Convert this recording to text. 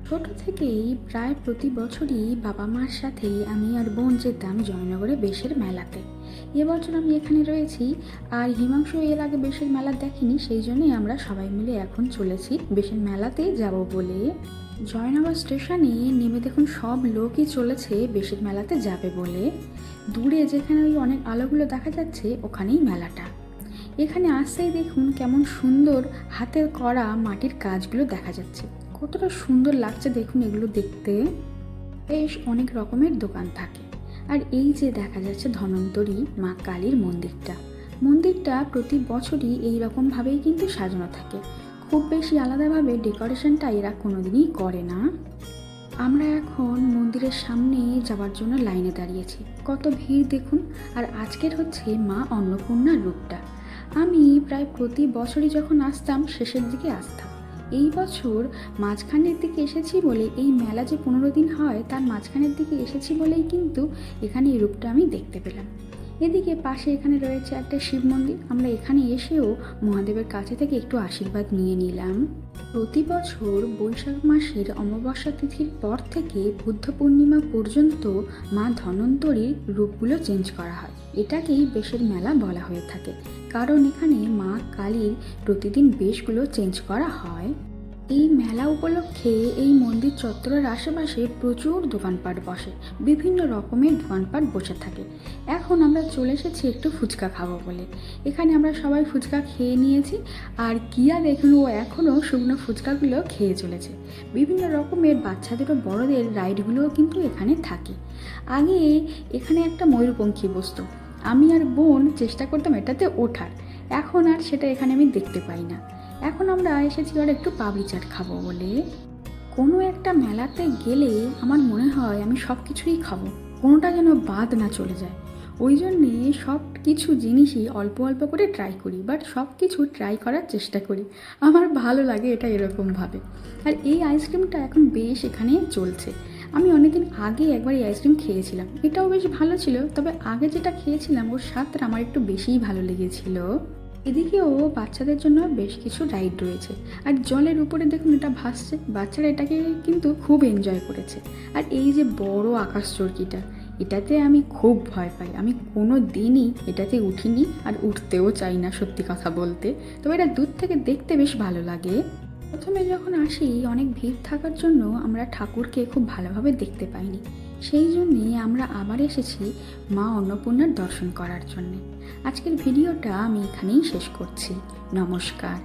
ছোট থেকেই প্রায় প্রতি বছরই বাবা মার সাথে আমি আর বোন যেতাম জয়নগরে বেশের মেলাতে। এবছর আমি এখানে রয়েছি, আর হিমাংশু এর আগে বেশের মেলা দেখেনি, সেই জন্যই আমরা সবাই মিলে এখন চলেছি বেশের মেলাতে যাব বলে। জয়নগর স্টেশনে নেমে দেখুন সব লোকই চলেছে বেশের মেলাতে যাবে বলে। দূরে যেখানে ওই অনেক আলোগুলো দেখা যাচ্ছে ওখানেই মেলাটা। এখানে আসতেই দেখুন কেমন সুন্দর হাতের করা মাটির কাজগুলো দেখা যাচ্ছে, কতটা সুন্দর লাগছে দেখুন এগুলো দেখতে। বেশ অনেক রকমের দোকান থাকে। আর এই যে দেখা যাচ্ছে ধন্বন্তরী মা কালীর মন্দিরটা প্রতি বছরই এইরকমভাবেই কিন্তু সাজানো থাকে। খুব বেশি আলাদাভাবে ডেকোরেশনটা এরা কোনোদিনই করে না। আমরা এখন মন্দিরের সামনে যাওয়ার জন্য লাইনে দাঁড়িয়েছি, কত ভিড় দেখুন। আর আজকের হচ্ছে মা অন্নপূর্ণার রূপটা। আমি প্রায় প্রতি বছরই যখন আসতাম শেষের দিকে আসতাম, এই বছর মাঝখানের দিকে এসেছি বলে, এই মেলা যে 15 দিন হয় তার মাঝখানের দিকে এসেছি বলেই কিন্তু এখানে এই রূপটা আমি দেখতে পেলাম। এদিকে পাশে এখানে রয়েছে একটা শিব মন্দির, আমরা এখানে এসেও মহাদেবের কাছে থেকে একটু আশীর্বাদ নিয়ে নিলাম। প্রতি বছর বৈশাখ মাসের অমাবস্যা তিথির পর থেকে বুদ্ধ পূর্ণিমা পর্যন্ত মা ধন্বন্তরীর রূপগুলো চেঞ্জ করা হয়। এটাকেই বেশের মেলা বলা হয়ে থাকে, কারণ এখানে মা কালীর প্রতিদিন বেশগুলো চেঞ্জ করা হয়। এই মেলা উপলক্ষে এই মন্দির চত্বরের আশেপাশে প্রচুর দোকানপাট বসে, বিভিন্ন রকমের দোকানপাট বসে থাকে। এখন আমরা চলে এসেছি একটু ফুচকা খাবো বলে। এখানে আমরা সবাই ফুচকা খেয়ে নিয়েছি, আর কিয়া দেখুন ও এখনও শুকনো ফুচকাগুলো খেয়ে চলেছে। বিভিন্ন রকমের বাচ্চাদের ও বড়দের রাইডগুলোও কিন্তু এখানে থাকে। আগে এখানে একটা ময়ূরপঙ্খী বসতো, আমি আর বোন চেষ্টা করতাম এটাতে ওঠার, এখন আর সেটা এখানে আমি দেখতে পাই না। এখন আমরা এসেছি আর একটু পাপড়ি চাট খাবো বলে। কোনো একটা মেলাতে গেলে আমার মনে হয় আমি সব কিছুই খাবো, কোনোটা যেন বাদ না চলে যায়। ওই জন্যে সব কিছু জিনিসই অল্প অল্প করে ট্রাই করি, বাট সব কিছু ট্রাই করার চেষ্টা করি। আমার ভালো লাগে এটা এরকমভাবে। আর এই আইসক্রিমটা এখন বেশ এখানে চলছে। আমি অনেকদিন আগে একবার এই আইসক্রিম খেয়েছিলাম, এটাও বেশ ভালো ছিল, তবে আগে যেটা খেয়েছিলাম ওর স্বাদটা আমার একটু বেশিই ভালো লেগেছিল। এদিকেও বাচ্চাদের জন্য বেশ কিছু রাইড রয়েছে, আর জলের উপরে দেখুন এটা ভাসছে, বাচ্চারা এটাকে কিন্তু খুব এনজয় করেছে। আর এই যে বড় আকাশ চরকিটা, এটাতে আমি খুব ভয় পাই, আমি কোনো দিনই এটাতে উঠিনি আর উঠতেও চাই না সত্যি কথা বলতে, তবে এটা দূর থেকে দেখতে বেশ ভালো লাগে। প্রথমে যখন আসি অনেক ভিড় থাকার জন্য আমরা ঠাকুরকে খুব ভালোভাবে দেখতে পাইনি, সেই জন্যে আমরা আবার এসেছি মা অন্নপূর্ণার দর্শন করার জন্যে। আজকের ভিডিওটা আমি এখানেই শেষ করছি। নমস্কার।